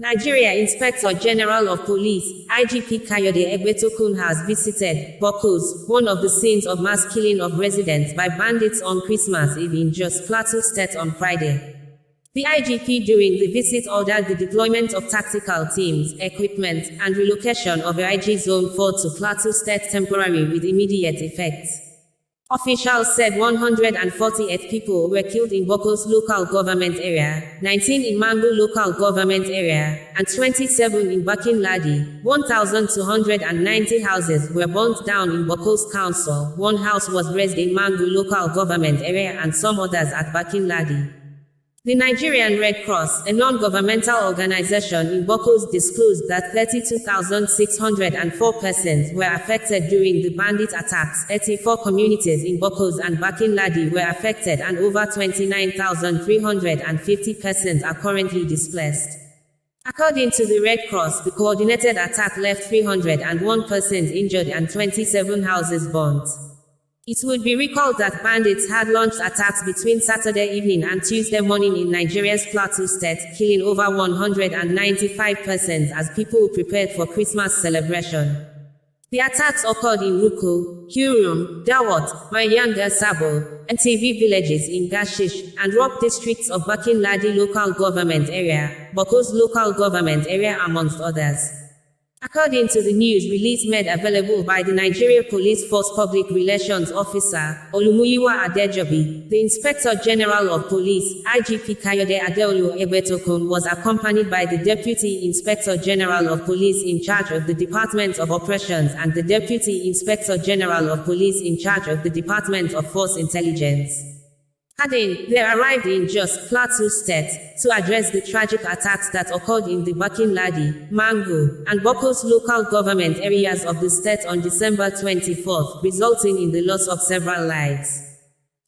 Nigeria Inspector General of Police, IGP Kayode Egbetokun has visited Bokkos, one of the scenes of mass killing of residents by bandits on Christmas Eve in Jos Plateau State on Friday. The IGP during the visit ordered the deployment of tactical teams, equipment, and relocation of IG Zone 4 to Plateau State temporarily with immediate effect. Officials said 148 people were killed in Bokkos local government area, 19 in Mangu local government area, and 27 in Bakin Ladi. 1,290 houses were burnt down in Bokkos Council. One house was razed in Mangu local government area and some others at Bakin Ladi. The Nigerian Red Cross, a non-governmental organization in Bokkos, disclosed that 32,604 persons were affected during the bandit attacks. 84 communities in Bokkos and Bakin Ladi were affected and over 29,350 persons are currently displaced. According to the Red Cross, the coordinated attack left 301 persons injured and 27 houses burnt. It would be recalled that bandits had launched attacks between Saturday evening and Tuesday morning in Nigeria's Plateau State, killing over 195 persons as people prepared for Christmas celebration. The attacks occurred in Ruko, Hurum, Dawat, Mayanga Sabo, and TV villages in Gashish and Rock districts of Bakin Ladi local government area, Bokkos local government area amongst others. According to the news release made available by the Nigeria Police Force Public Relations Officer, Olumuyiwa Adejobi, the Inspector General of Police, IGP Kayode Egbetokun, was accompanied by the Deputy Inspector General of Police in charge of the Department of Operations and the Deputy Inspector General of Police in charge of the Department of Force Intelligence. Adding, they arrived in Jos Plateau State to address the tragic attacks that occurred in the Bakin Ladi, Mangu, and Bokkos local government areas of the state on December 24, resulting in the loss of several lives.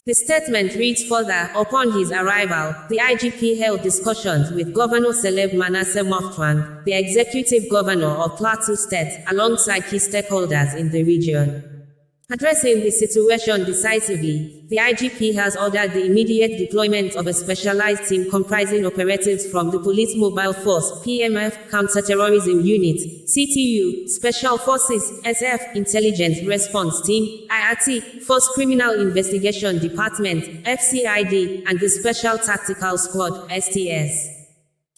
The statement reads further, upon his arrival, the IGP held discussions with Governor Caleb Manasseh Mofwang, the executive governor of Plateau State, alongside key stakeholders in the region. Addressing the situation decisively, the IGP has ordered the immediate deployment of a specialized team comprising operatives from the Police Mobile Force, PMF, Counter-Terrorism Unit, CTU, Special Forces, SF, Intelligence Response Team, IRT, Force Criminal Investigation Department, FCID, and the Special Tactical Squad, STS.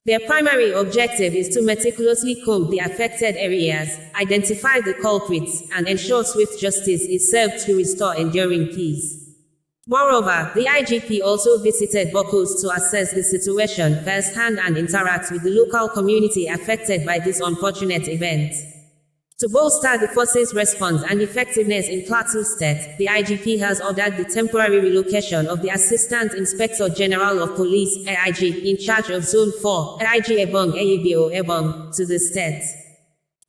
Their primary objective is to meticulously comb the affected areas, identify the culprits, and ensure swift justice is served to restore enduring peace. Moreover, the IGP also visited Bokkos to assess the situation firsthand and interact with the local community affected by this unfortunate event. To bolster the force's response and effectiveness in Plateau State, the IGP has ordered the temporary relocation of the Assistant Inspector General of Police (AIG) in charge of Zone 4, AIG Ebong Eyebo Ebong, to the state.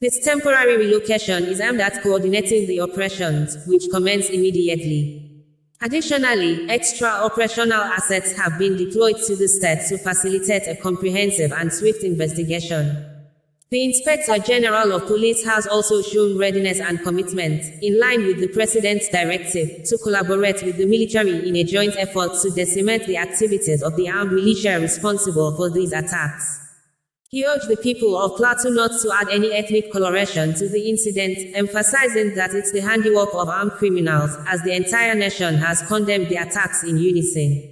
This temporary relocation is aimed at coordinating the operations, which commence immediately. Additionally, extra operational assets have been deployed to the state to facilitate a comprehensive and swift investigation. The Inspector General of Police has also shown readiness and commitment, in line with the President's directive, to collaborate with the military in a joint effort to decimate the activities of the armed militia responsible for these attacks. He urged the people of Plateau not to add any ethnic coloration to the incident, emphasizing that it's the handiwork of armed criminals, as the entire nation has condemned the attacks in unison.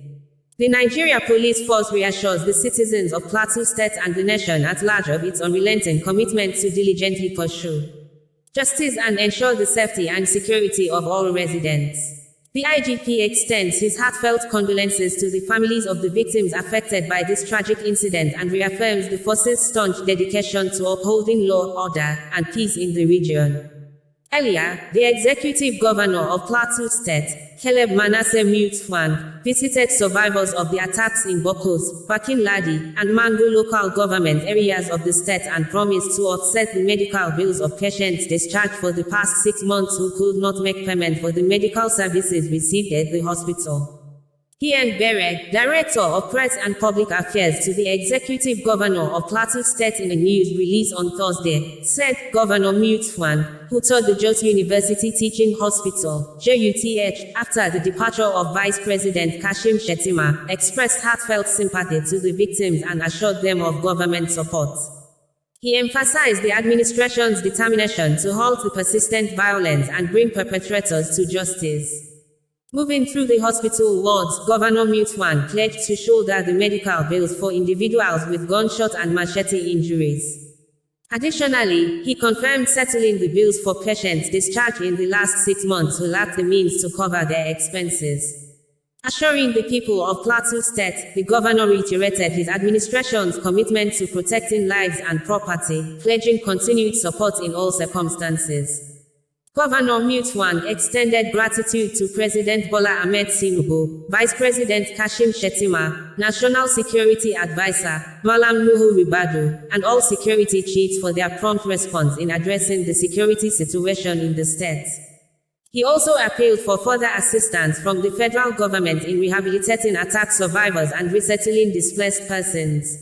The Nigeria Police Force reassures the citizens of Plateau State and the nation at large of its unrelenting commitment to diligently pursue justice and ensure the safety and security of all residents. The IGP extends his heartfelt condolences to the families of the victims affected by this tragic incident and reaffirms the force's staunch dedication to upholding law, order, and peace in the region. Earlier, the executive governor of Plateau State, Caleb Manasseh Mofwang, visited survivors of the attacks in Bokkos, Bakin Ladi, and Mangu local government areas of the state and promised to offset the medical bills of patients discharged for the past 6 months who could not make payment for the medical services received at the hospital. Ian Bere, Director of Press and Public Affairs to the Executive Governor of Plateau State in a news release on Thursday, said Governor Mofwang, who toured the Jos University Teaching Hospital, JUTH, after the departure of Vice President Kashim Shettima, expressed heartfelt sympathy to the victims and assured them of government support. He emphasized the administration's determination to halt the persistent violence and bring perpetrators to justice. Moving through the hospital wards, Governor Mutuan pledged to shoulder the medical bills for individuals with gunshot and machete injuries. Additionally, he confirmed settling the bills for patients discharged in the last 6 months who lacked the means to cover their expenses. Assuring the people of Plateau State, the governor reiterated his administration's commitment to protecting lives and property, pledging continued support in all circumstances. Governor Mutuan extended gratitude to President Bola Ahmed Tinubu, Vice President Kashim Shettima, National Security Advisor, Malam Nuhu Ribadu, and all security chiefs for their prompt response in addressing the security situation in the state. He also appealed for further assistance from the federal government in rehabilitating attack survivors and resettling displaced persons.